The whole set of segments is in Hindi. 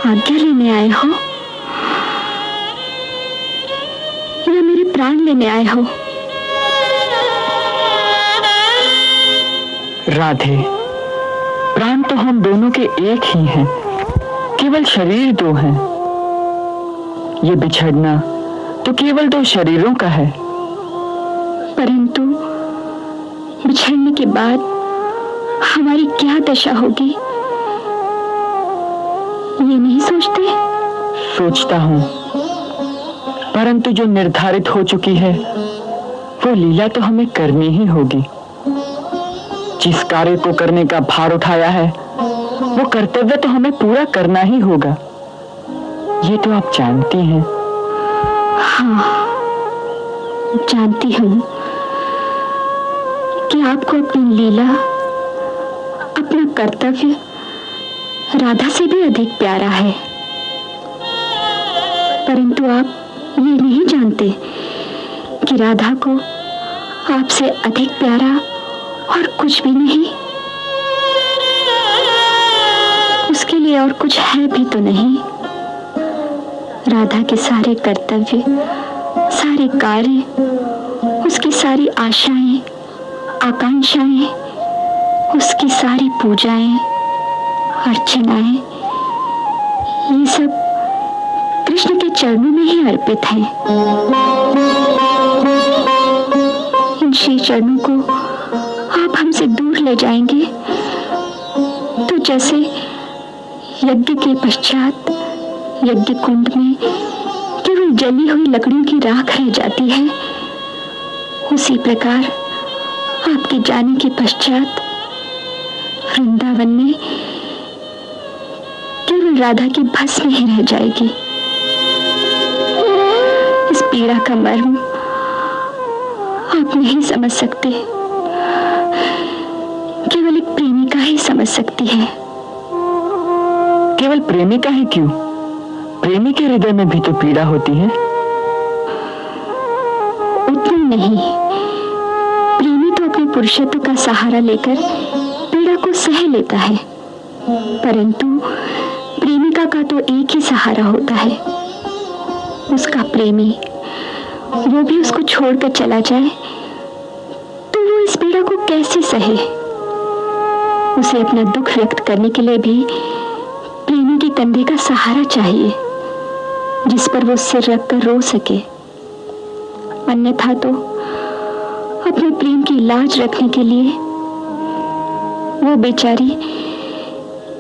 आज्ञा लेने आए हो या मेरे प्राण लेने आए हो? राधे, प्राण तो हम दोनों के एक ही हैं, केवल शरीर दो हैं। ये बिछड़ना तो केवल दो शरीरों का है। परंतु बिछड़ने के बाद हमारी क्या दशा होगी, ये नहीं सोचते? सोचता हूं, परंतु जो निर्धारित हो चुकी है वो लीला तो हमें करनी ही होगी। जिस कार्य को करने का भार उठाया है वो कर्तव्य तो हमें पूरा करना ही होगा। ये तो आप जानती हैं। हाँ, जानती हूँ कि आपको अपनी लीला, अपना कर्तव्य राधा से भी अधिक प्यारा है। परंतु आप ये नहीं जानते कि राधा को आपसे अधिक प्यारा और कुछ भी नहीं। उसके लिए और कुछ है भी तो नहीं। राधा के सारे कर्तव्य, सारे कार्य, उसकी सारी आशाएं, आकांक्षाएं, उसकी सारी पूजाएं, अर्चनाएं, ये सब कृष्ण के चरणों में ही अर्पित हैं। इन श्री चरणों को आप हमसे दूर ले जाएंगे तो जैसे यज्ञ के पश्चात यज्ञ कुंड में केवल जली हुई लकड़ियों की राख रह जाती है, उसी प्रकार आपके जाने के पश्चात वृंदावन में केवल राधा की भस्म ही रह जाएगी। इस पीड़ा का मर्म आप नहीं समझ सकते, केवल एक प्रेमिका ही समझ सकती है। केवल प्रेमिका ही क्यों, प्रेमी के हृदय में भी तो पीड़ा होती है। उतनी नहीं, प्रेमी तो अपने पुरुषत्व का सहारा लेकर पीड़ा को सह लेता है, परंतु प्रेमिका का तो एक ही सहारा होता है, उसका प्रेमी। वो भी उसको छोड़कर चला जाए तो वो इस पीड़ा को कैसे सहे? उसे अपना दुख व्यक्त करने के लिए भी प्रेमी के कंधे का सहारा चाहिए, जिस पर वो सिर रखकर रो सके। अन्यथा तो अपने प्रेम की लाज रखने के लिए वो बेचारी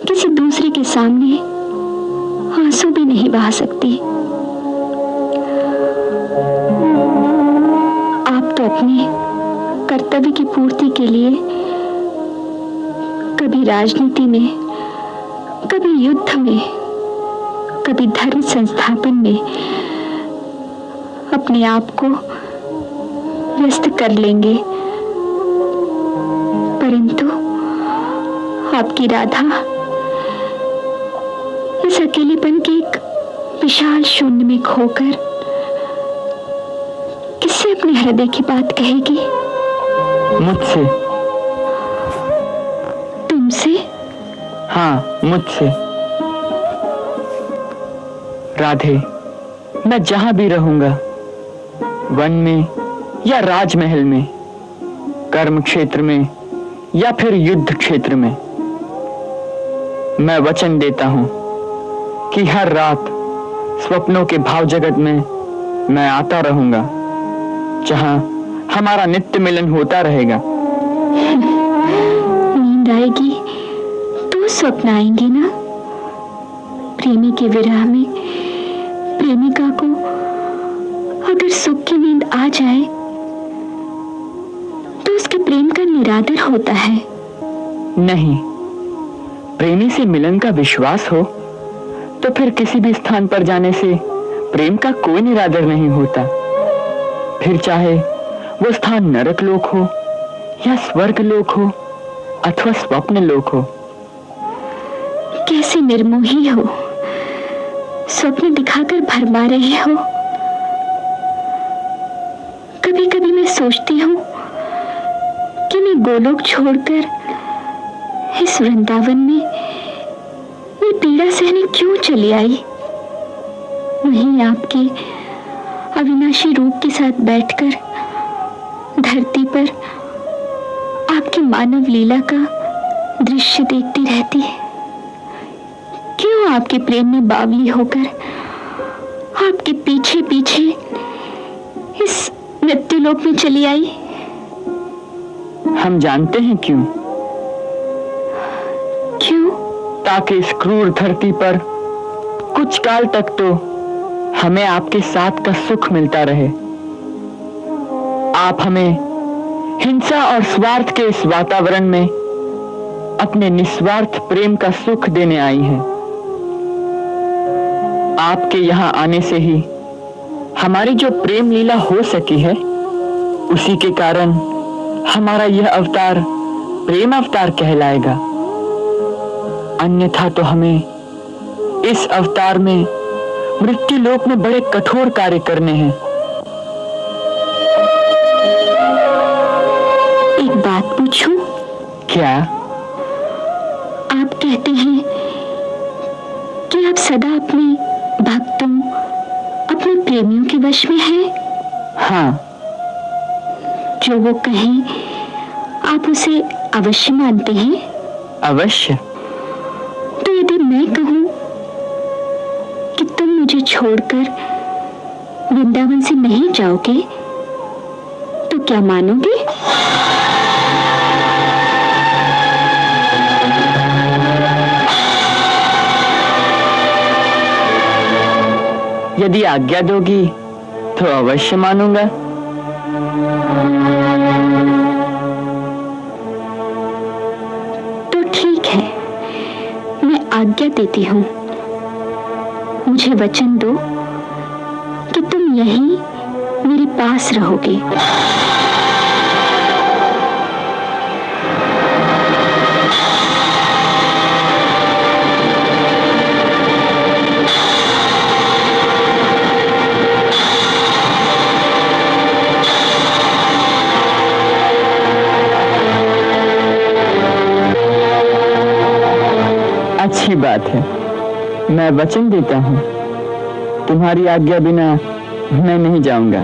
किसी दूसरे के सामने आंसू भी नहीं बहा सकती। आप तो अपने कर्तव्य की पूर्ति के लिए कभी राजनीति में, कभी युद्ध में, कभी धर्म संस्थापन में अपने आप को व्यस्त कर लेंगे, परंतु आपकी राधा इस अकेलेपन के एक विशाल शून्य में खोकर किससे अपने हृदय की बात कहेगी? मुझसे। तुमसे? हाँ, मुझसे। राधे, मैं जहां भी रहूंगा, वन में या राजमहल में, कर्म क्षेत्र में या फिर युद्ध क्षेत्र में, मैं वचन देता हूं कि हर रात स्वप्नों के भाव जगत में मैं आता रहूंगा, जहां हमारा नित्य मिलन होता रहेगा। नींद आएगी तो स्वप्न आएंगे ना? प्रेमी के विरह में प्रेमिका को अगर सुख की नींद आ जाए तो उसके प्रेम का निरादर होता है। नहीं, प्रेमी से मिलन का विश्वास हो तो फिर किसी भी स्थान पर जाने से प्रेम का कोई निरादर नहीं होता। फिर चाहे वो स्थान नरक लोक हो या स्वर्ग लोक हो अथवा स्वप्न लोक हो। कैसे निर्मोही हो, स्वप्न दिखाकर भरमा रहे हो। कभी कभी मैं सोचती हूँ कि मैं गोलोक छोड़कर इस वृंदावन में ये पीड़ा सहने क्यों चली आई, वहीं आपके अविनाशी रूप के साथ बैठकर धरती पर आपकी मानव लीला का दृश्य देखती रहती। क्यों आपके प्रेम में बावली होकर आपके पीछे पीछे इस मृत्युलोक में चली आई? हम जानते हैं क्यों। क्यों? ताकि इस क्रूर धरती पर कुछ काल तक तो हमें आपके साथ का सुख मिलता रहे। आप हमें हिंसा और स्वार्थ के इस वातावरण में अपने निस्वार्थ प्रेम का सुख देने आई हैं। आपके यहां आने से ही हमारी जो प्रेम लीला हो सकी है, उसी के कारण हमारा यह अवतार प्रेम अवतार कहलाएगा। अन्यथा तो हमें इस अवतार में मृत्यु लोक में बड़े कठोर कार्य करने हैं। एक बात पूछूं? क्या? आप कहते हैं कि आप सदा अपने भक्तों, अपने प्रेमियों के वश में हैं। हाँ। जो वो कहें आप उसे अवश्य मानते हैं? अवश्य। तो यदि मैं कहूं कि तुम मुझे छोड़कर वृंदावन से नहीं जाओगे, तो क्या मानोगे? यदि आज्ञा दोगी तो अवश्य मानूंगा। तो ठीक है, मैं आज्ञा देती हूँ। मुझे वचन दो कि तुम यहीं मेरे पास रहोगे। अच्छी बात है, मैं वचन देता हूँ, तुम्हारी आज्ञा बिना मैं नहीं जाऊंगा।